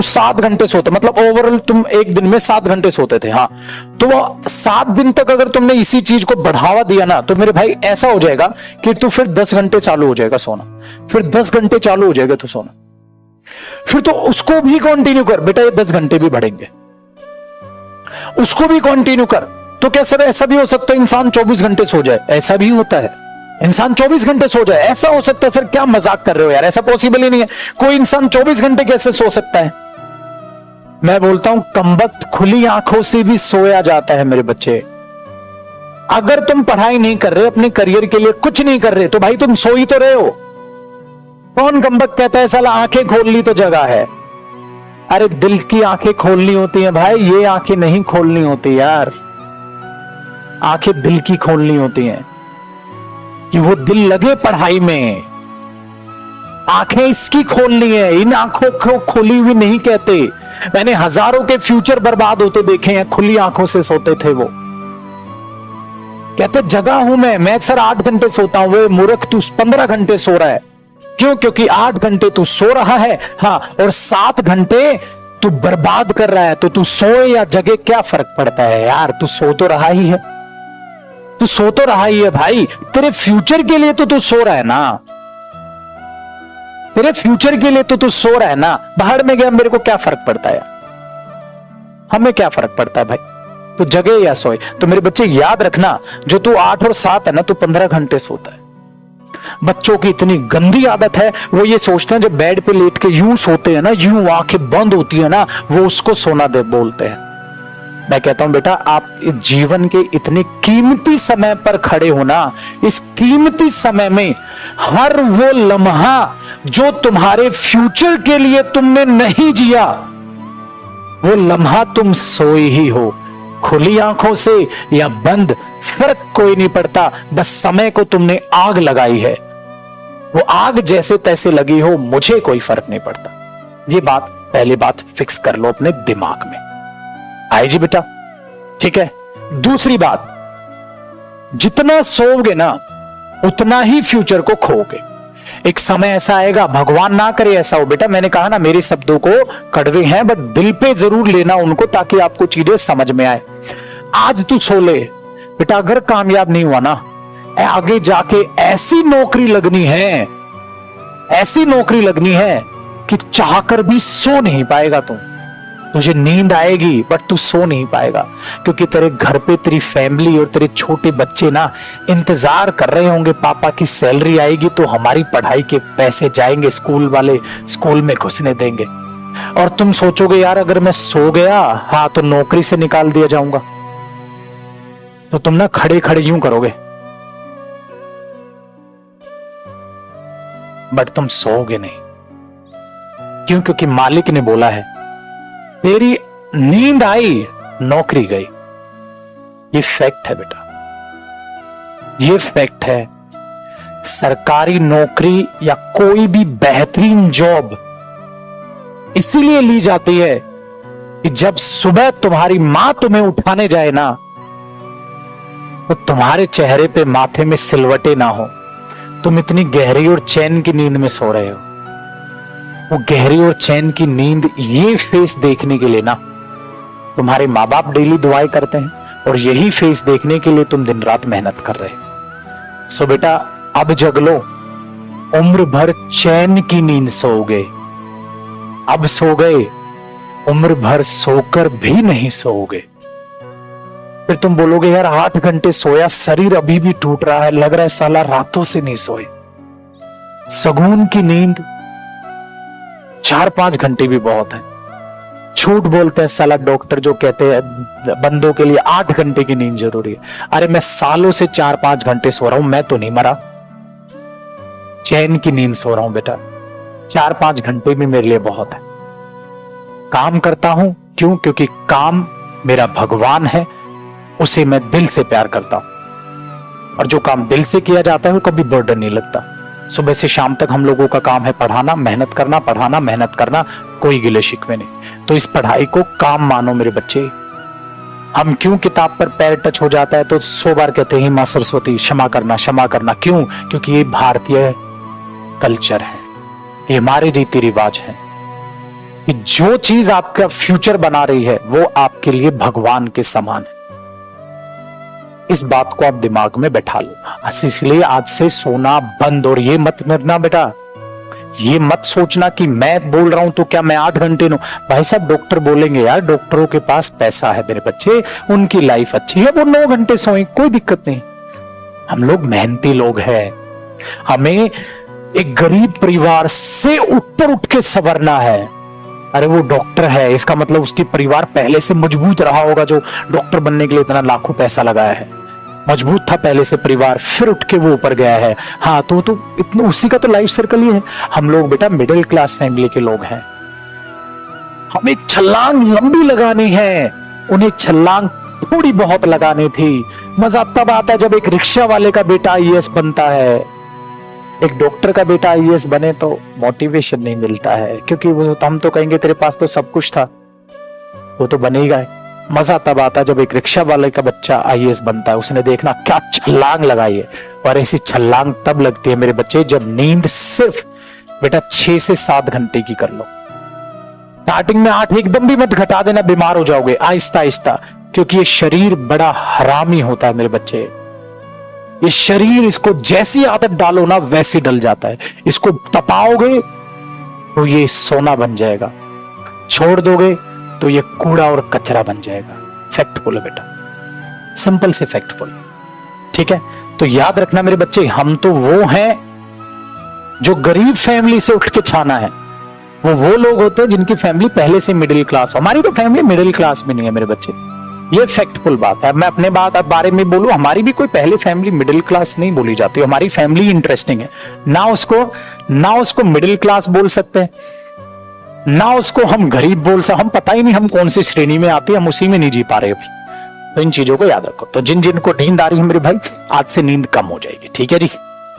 तू 7 घंटे सोते, मतलब ओवरऑल तुम एक दिन में 7 घंटे सोते थे, हाँ, तो वो 7 दिन तक अगर तुमने इसी चीज को बढ़ावा दिया ना, तो मेरे भाई ऐसा हो जाएगा कि तू फिर 10 घंटे चालू हो जाएगा सोना, फिर 10 घंटे चालू हो जाएगा तू सोना, फिर तो उसको भी कंटिन्यू कर बेटा, ये 10 घंटे भी बढ़ेंगे, उसको भी कंटिन्यू कर। तो क्या सर ऐसा भी हो सकता है इंसान 24 घंटे सो जाए? ऐसा भी होता है, इंसान 24 घंटे सो जाए, ऐसा हो सकता है? सर क्या मजाक कर रहे हो यार, ऐसा पॉसिबल ही नहीं है, कोई इंसान 24 घंटे कैसे सो सकता है? मैं बोलता हूं कमबख्त खुली आंखों से भी सोया जाता है मेरे बच्चे। अगर तुम पढ़ाई नहीं कर रहे, अपने करियर के लिए कुछ नहीं कर रहे, तो भाई तुम सो ही तो रहे हो। कौन कमबख्त कहता है साला आंखें खोल ली तो जगह है? अरे दिल की आंखें खोलनी होती हैं भाई, ये आंखें नहीं खोलनी होती यार, आंखें दिल की खोलनी होती हैं कि वो दिल लगे पढ़ाई में। आंखें इसकी खोलनी है, इन आंखों को खोली हुई नहीं कहते। मैंने हजारों के फ्यूचर बर्बाद होते देखे हैं, खुली आंखों से सोते थे वो। कहते जगा हूं मैं सर 8 घंटे सोता हूं। वो मूर्ख तू 15 घंटे सो रहा है, क्यों? क्योंकि 8 घंटे तू सो रहा है, हाँ, और 7 घंटे तू बर्बाद कर रहा है। तो तू सोए या जगे क्या फर्क पड़ता है यार, तू सो तो रहा ही है, तू सो तो रहा ही है भाई। तेरे फ्यूचर के लिए तो तू सो रहा है ना, तेरे फ्यूचर के लिए तो तू सो रहा है ना। बाहर में गया मेरे को क्या फर्क पड़ता है, हमें क्या फर्क पड़ता है भाई, तो जगे या सोए। तो मेरे बच्चे याद रखना, जो तू 8 और 7 है ना, तू 15 घंटे सोता है। बच्चों की इतनी गंदी आदत है, वो ये सोचते हैं जब बेड पे लेट के यूं सोते हैं ना, यूं आंखें बंद होती है ना, वो उसको सोना दे बोलते हैं। मैं कहता हूं बेटा, आप इस जीवन के इतने कीमती समय पर खड़े हो ना, इस कीमती समय में हर वो लम्हा जो तुम्हारे फ्यूचर के लिए तुमने नहीं जिया, वो लम्हा तुम सोए ही हो, खुली आंखों से या बंद, फर्क कोई नहीं पड़ता। बस समय को तुमने आग लगाई है, वो आग जैसे तैसे लगी हो, मुझे कोई फर्क नहीं पड़ता। ये बात, पहली बात फिक्स कर लो अपने दिमाग में। आई जी बेटा, ठीक है। दूसरी बात, जितना सोओगे ना उतना ही फ्यूचर को खोओगे। एक समय ऐसा आएगा, भगवान ना करे ऐसा हो बेटा, मैंने कहा ना मेरे शब्दों को कड़वे हैं, बट दिल पे जरूर लेना उनको, ताकि आपको चीजें समझ में आए। आज तू सो ले बेटा, अगर कामयाब नहीं हुआ ना, आगे जाके ऐसी नौकरी लगनी है, ऐसी नौकरी लगनी है कि चाहकर भी सो नहीं पाएगा तू। तुझे नींद आएगी बट तू सो नहीं पाएगा, क्योंकि तेरे घर पे तेरी फैमिली और तेरे छोटे बच्चे ना इंतजार कर रहे होंगे, पापा की सैलरी आएगी तो हमारी पढ़ाई के पैसे जाएंगे, स्कूल वाले स्कूल में घुसने देंगे। और तुम सोचोगे यार अगर मैं सो गया, हाँ, तो नौकरी से निकाल दिया जाऊंगा। तो तुम ना खड़े खड़े यूं करोगे, बट तुम सोओगे नहीं। क्यों? क्योंकि मालिक ने बोला है, तेरी नींद आई, नौकरी गई। ये फैक्ट है बेटा, ये फैक्ट है। सरकारी नौकरी या कोई भी बेहतरीन जॉब इसीलिए ली जाती है कि जब सुबह तुम्हारी मां तुम्हें उठाने जाए ना, तो तुम्हारे चेहरे पे, माथे में सिलवटे ना हो। तुम इतनी गहरी और चैन की नींद में सो रहे हो। वो गहरी और चैन की नींद, ये फेस देखने के लिए ना तुम्हारे माँ बाप डेली दुआएं करते हैं, और यही फेस देखने के लिए तुम दिन रात मेहनत कर रहे हो। सो बेटा अब जग लो, उम्र भर चैन की नींद सोओगे। अब सो गए, उम्र भर सोकर भी नहीं सोओगे। फिर तुम बोलोगे यार 8 घंटे सोया, शरीर अभी भी टूट रहा है, लग रहा है साला रातों से नहीं सोए। सुकून की नींद 4-5 घंटे भी बहुत है। झूठ बोलते हैं साला डॉक्टर जो कहते हैं बंदों के लिए 8 घंटे की नींद जरूरी है। अरे मैं सालों से 4-5 घंटे सो रहा हूं, मैं तो नहीं मरा, चैन की नींद सो रहा हूं बेटा। 4-5 घंटे भी मेरे लिए बहुत है। काम करता हूं, क्यों? क्योंकि काम मेरा भगवान है, उसे मैं दिल से प्यार करता हूं, और जो काम दिल से किया जाता है वो कभी बर्डन नहीं लगता। सुबह से शाम तक हम लोगों का काम है पढ़ाना, मेहनत करना, पढ़ाना, मेहनत करना, कोई गिले शिकवे नहीं। तो इस पढ़ाई को काम मानो मेरे बच्चे। हम क्यों किताब पर पैर टच हो जाता है तो 100 बार कहते हैं मां सरस्वती क्षमा करना, क्षमा करना। क्यों? क्योंकि ये भारतीय कल्चर है, ये हमारे रीति रिवाज है। कि जो चीज आपका फ्यूचर बना रही है वो आपके लिए भगवान के समान है। इस बात को आप दिमाग में बैठा लो। इसलिए आज से सोना बंद। और ये मत करना बेटा, ये मत सोचना कि मैं बोल रहा हूं तो क्या मैं 8 घंटे नो। भाई साहब डॉक्टर बोलेंगे यार, डॉक्टरों के पास पैसा है मेरे बच्चे, उनकी लाइफ अच्छी है, वो 9 घंटे सोएं, कोई दिक्कत नहीं। हम लोग मेहनती लोग हैं, हमें एक गरीब परिवार से ऊपर उठ के संवरना है। अरे वो डॉक्टर है, इसका मतलब उसकी परिवार पहले से मजबूत रहा होगा, जो डॉक्टर बनने के लिए इतना लाखों पैसा लगाया है। मजबूत था पहले से परिवार, फिर उठ के वो ऊपर गया है। हाँ तो इतना उसी का तो लाइफ सर्कल ही है। हम लोग बेटा मिडिल क्लास फैमिली के लोग हैं, हमें छलांग लंबी लगानी है, उन्हें छलांग थोड़ी बहुत लगानी थी। मजा तब आता है जब एक रिक्शा वाले का बेटा आईएएस बनता है, एक डॉक्टर का बेटा आईएएस बने तो मोटिवेशन नहीं मिलता है, क्योंकि वो हम तो कहेंगे तेरे पास तो सब कुछ था, वो तो बनेगा। मजा तब आता है जब एक रिक्शा वाले का बच्चा आईएएस बनता है, उसने देखना क्या छलांग लगाई है। और ऐसी छलांग तब लगती है मेरे बच्चे जब नींद सिर्फ बेटा 6 से 7 घंटे की कर लो। स्टार्टिंग में 8 एकदम भी मत घटा देना, बीमार हो जाओगे, आहिस्ता आहिस्ता, क्योंकि ये शरीर बड़ा हरामी होता है मेरे बच्चे। ये शरीर, इसको जैसी आदत डालो ना वैसी डल जाता है। इसको तपाओगे तो ये सोना बन जाएगा, छोड़ दोगे तो ये कूड़ा और कचरा बन जाएगा। फैक्टफुल है बेटा, सिंपल से फैक्टफुल। ठीक है, तो याद रखना मेरे बच्चे, हम तो वो हैं जो गरीब फैमिली से उठ के छाना है। वो लोग होते हैं जिनकी फैमिली पहले से मिडिल क्लास हो। हमारी तो फैमिली मिडिल क्लास में नहीं है मेरे बच्चे, ये फैक्टफुल बात है। मैं अपने बारे में बोलूं, हमारी भी कोई पहले फैमिली मिडिल क्लास नहीं बोली जाती। हमारी फैमिली इंटरेस्टिंग है ना, उसको मिडिल क्लास बोल सकते हैं ना, उसको हम गरीब बोल सकते। हम पता ही नहीं हम कौन सी श्रेणी में आते हैं, हम उसी में नहीं जी पा रहे अभी। तो इन चीजों को याद रखो। तो जिन जिनको नींद आ रही है मेरे भाई, आज से नींद कम हो जाएगी। ठीक है जी।